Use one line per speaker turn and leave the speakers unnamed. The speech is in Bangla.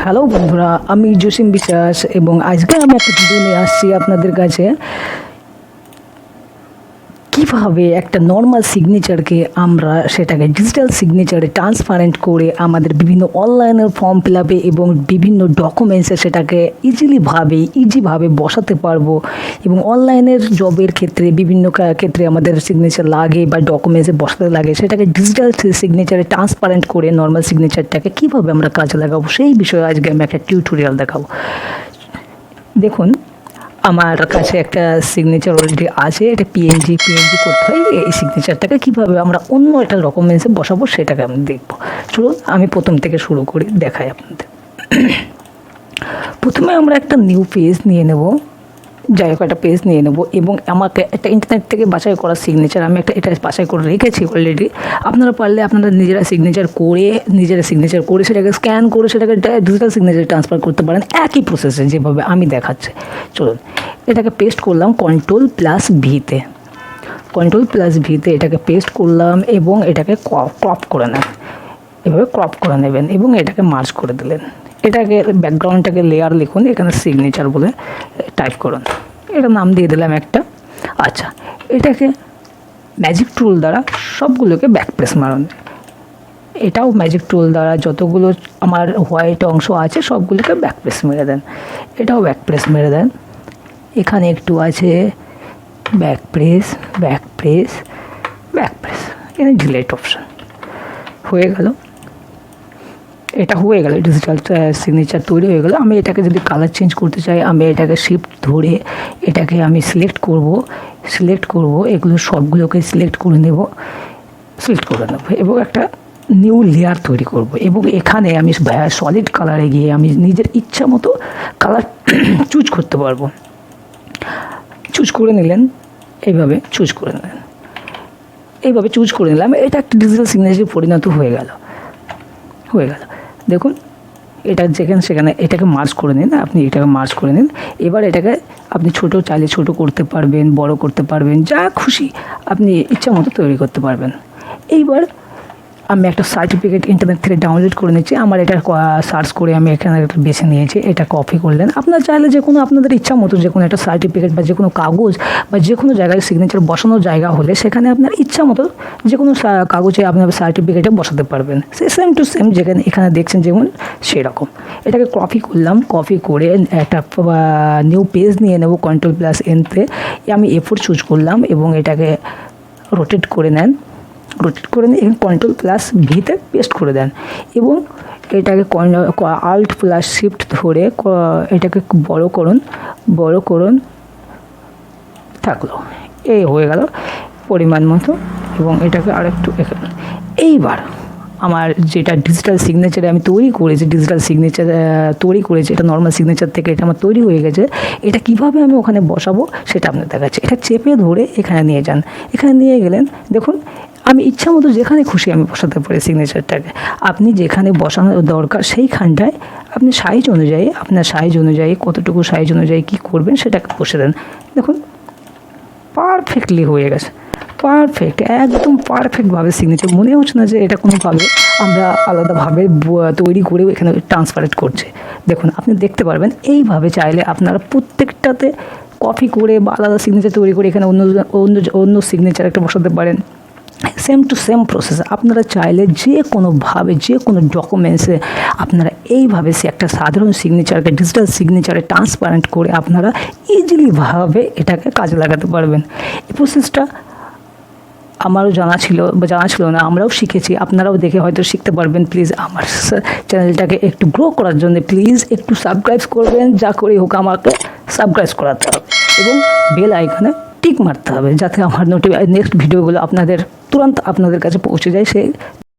হ্যালো বন্ধুরা, আমি JosimBiswas এবং আজকে আমি একটা ভিডিও নিয়ে আসছি আপনাদের কাছে। কিভাবে একটা নর্মাল সিগনেচারকে আমরা সেটাকে ডিজিটাল সিগনেচারে ট্রান্সপারেন্ট করে আমাদের বিভিন্ন অনলাইনের ফর্ম ফিল আপে এবং বিভিন্ন ডকুমেন্টসে সেটাকে ইজিভাবে বসাতে পারবো। এবং অনলাইনের জবের ক্ষেত্রে বিভিন্ন ক্ষেত্রে আমাদের সিগনেচার লাগে বা ডকুমেন্টসে বসাতে লাগে, সেটাকে ডিজিটাল সিগনেচারে ট্রান্সপারেন্ট করে নর্মাল সিগনেচারটাকে কীভাবে আমরা কাজে লাগাবো সেই বিষয়ে আজকে আমি একটা টিউটোরিয়াল দেখাবো। দেখুন, আমার কাছে একটা সিগনেচার অলরেডি আছে, এটা পিএনজি করতে হয়। এই সিগনেচারটাকে কীভাবে আমরা অন্য একটা ডকুমেন্টসে বসাবো সেটাকে আমি দেখবো। চলুন আমি প্রথম থেকে শুরু করে দেখাই আপনাদের। প্রথমে আমরা একটা নিউ পেজ নিয়ে নেব, যাই হোক একটা পেজ নিয়ে নেব এবং আমাকে একটা ইন্টারনেট থেকে বাছাই করা সিগনেচার আমি এটা বাছাই করে রেখেছি অলরেডি। আপনারা পারলে আপনারা নিজেরা সিগনেচার করে সেটাকে স্ক্যান করে সেটাকে ডিজিটাল সিগনেচার ট্রান্সফার করতে পারেন, একই প্রসেসে যেভাবে আমি দেখাচ্ছি। চলুন এটাকে পেস্ট করলাম Ctrl+V-তে, এটাকে পেস্ট করলাম এবং এটাকে ক্রপ করে নেন, এভাবে ক্রপ করে নেবেন এবং এটাকে মার্জ করে দিলেন। এটাকে ব্যাকগ্রাউন্ডটাকে লেয়ার লিখুন, এখানে সিগনেচার বলে টাইপ করুন, এটা নাম দিয়ে দিলাম একটা। আচ্ছা, এটাকে ম্যাজিক টুল দ্বারা সবগুলোকে ব্যাকপ্রেস মারুন। এটাও ম্যাজিক টুল দ্বারা যতগুলো আমার হোয়াইট অংশ আছে সবগুলোকে ব্যাকপ্রেস মেরে দেন, এটাও ব্যাকপ্রেস মেরে দেন। এখানে একটু আছে ব্যাকপ্রেস, এখানে ডিলেট অপশান হয়ে গেল। এটা হয়ে গেল, ডিজিটাল সিগনেচার তৈরি হয়ে গেল। আমি এটাকে যদি কালার চেঞ্জ করতে চাই, আমি এটাকে শিফট ধরে এটাকে আমি সিলেক্ট করব, এগুলো সবগুলোকে সিলেক্ট করে নেব এবং একটা নিউ লেয়ার তৈরি করব। এবং এখানে আমি সলিড কালারে গিয়ে আমি নিজের ইচ্ছা মতো কালার চুজ করতে পারবো। চুজ করে নিলেন, এইভাবে চুজ করে নিলাম। এটা একটা ডিজিটাল সিগনেচারে পরিণত হয়ে গেল। দেখুন, এটা সেখানে এটাকে মার্জ করে নিন, এবার এটাকে আপনি চাইলে ছোট করতে পারবেন, বড় করতে পারবেন, যা খুশি আপনি ইচ্ছা মতো তৈরি করতে পারবেন। এইবার আমি একটা সার্টিফিকেট ইন্টারনেট থেকে ডাউনলোড করে নিচ্ছি। আমার এটা সার্চ করে আমি এখানে একটা বেছে নিয়েছি, এটা কপি করলেন। আপনারা চাইলে যে কোনো আপনাদের ইচ্ছা মতো যে কোনো একটা সার্টিফিকেট বা যে কোনো কাগজ বা যে কোনো জায়গায় সিগনেচার বসানোর জায়গা হলে সেখানে আপনার ইচ্ছা মতো যে কোনো কাগজে আপনার সার্টিফিকেটে বসাতে পারবেন। সেম টু সেম যেখানে এখানে দেখছেন যেমন সেরকম। এটাকে কপি করে একটা নিউ পেজ নিয়ে নেব Ctrl+N-তে। আমি A4 চুজ করলাম এবং এটাকে রোটেট করে নিয়ে Ctrl+V-তে পেস্ট করে দেন এবং এটাকে Alt+Shift ধরে এটাকে বড় করুন থাকলো, এই হয়ে গেল পরিমাণ মতো। এবং এটাকে আরেকটু এইবার আমার যেটা ডিজিটাল সিগনেচারে আমি তৈরি করেছি, এটা নর্মাল সিগনেচার থেকে এটা আমার তৈরি হয়ে গেছে। এটা কিভাবে আমি ওখানে বসাবো সেটা আপনার দেখাচ্ছি। এটা চেপে ধরে এখানে নিয়ে যান, এখানে নিয়ে গেলেন। দেখুন, আমি ইচ্ছা মতো যেখানে খুশি আমি বসাতে পারি সিগনেচারটাকে। আপনি যেখানে বসানো দরকার সেইখানটায় আপনি আপনার সাইজ অনুযায়ী কতটুকু সাইজ অনুযায়ী কী করবেন সেটাকে বসে দেন। দেখুন, পারফেক্টলি হয়ে গেছে, একদম পারফেক্টভাবে সিগনেচার। মনে হচ্ছে না যে এটা কোনোভাবে আমরা আলাদাভাবে তৈরি করে এখানে ট্রান্সপারেন্ট করছে। দেখুন, আপনি দেখতে পারবেন। এইভাবে চাইলে আপনারা প্রত্যেকটাতে কপি করে বা আলাদা সিগনেচার তৈরি করে এখানে অন্য সিগনেচার একটা বসাতে পারেন। Same to same process. আপনারা চাইলে যে কোনো ডকুমেন্টসে আপনারা এইভাবে একটা সাধারণ সিগনেচারকে ডিজিটাল সিগনেচারে ট্রান্সপারেন্ট করে আপনারা ইজিলিভাবে এটাকে কাজে লাগাতে পারবেন। এই প্রসেসটা আমারও জানা ছিল না, আমরাও শিখেছি। আপনারাও দেখে হয়তো শিখতে পারবেন। প্লিজ আমার চ্যানেলটাকে একটু গ্রো করার জন্য প্লিজ একটু সাবস্ক্রাইব করবেন, যা করে হোক আমাকে সাবস্ক্রাইব করাতে হবে এবং বেল আইকনে টিক মারতে হবে যাতে আমার নেক্সট ভিডিওগুলো তুরন্ত আপনাদের কাছে পৌঁছে যায়। সেই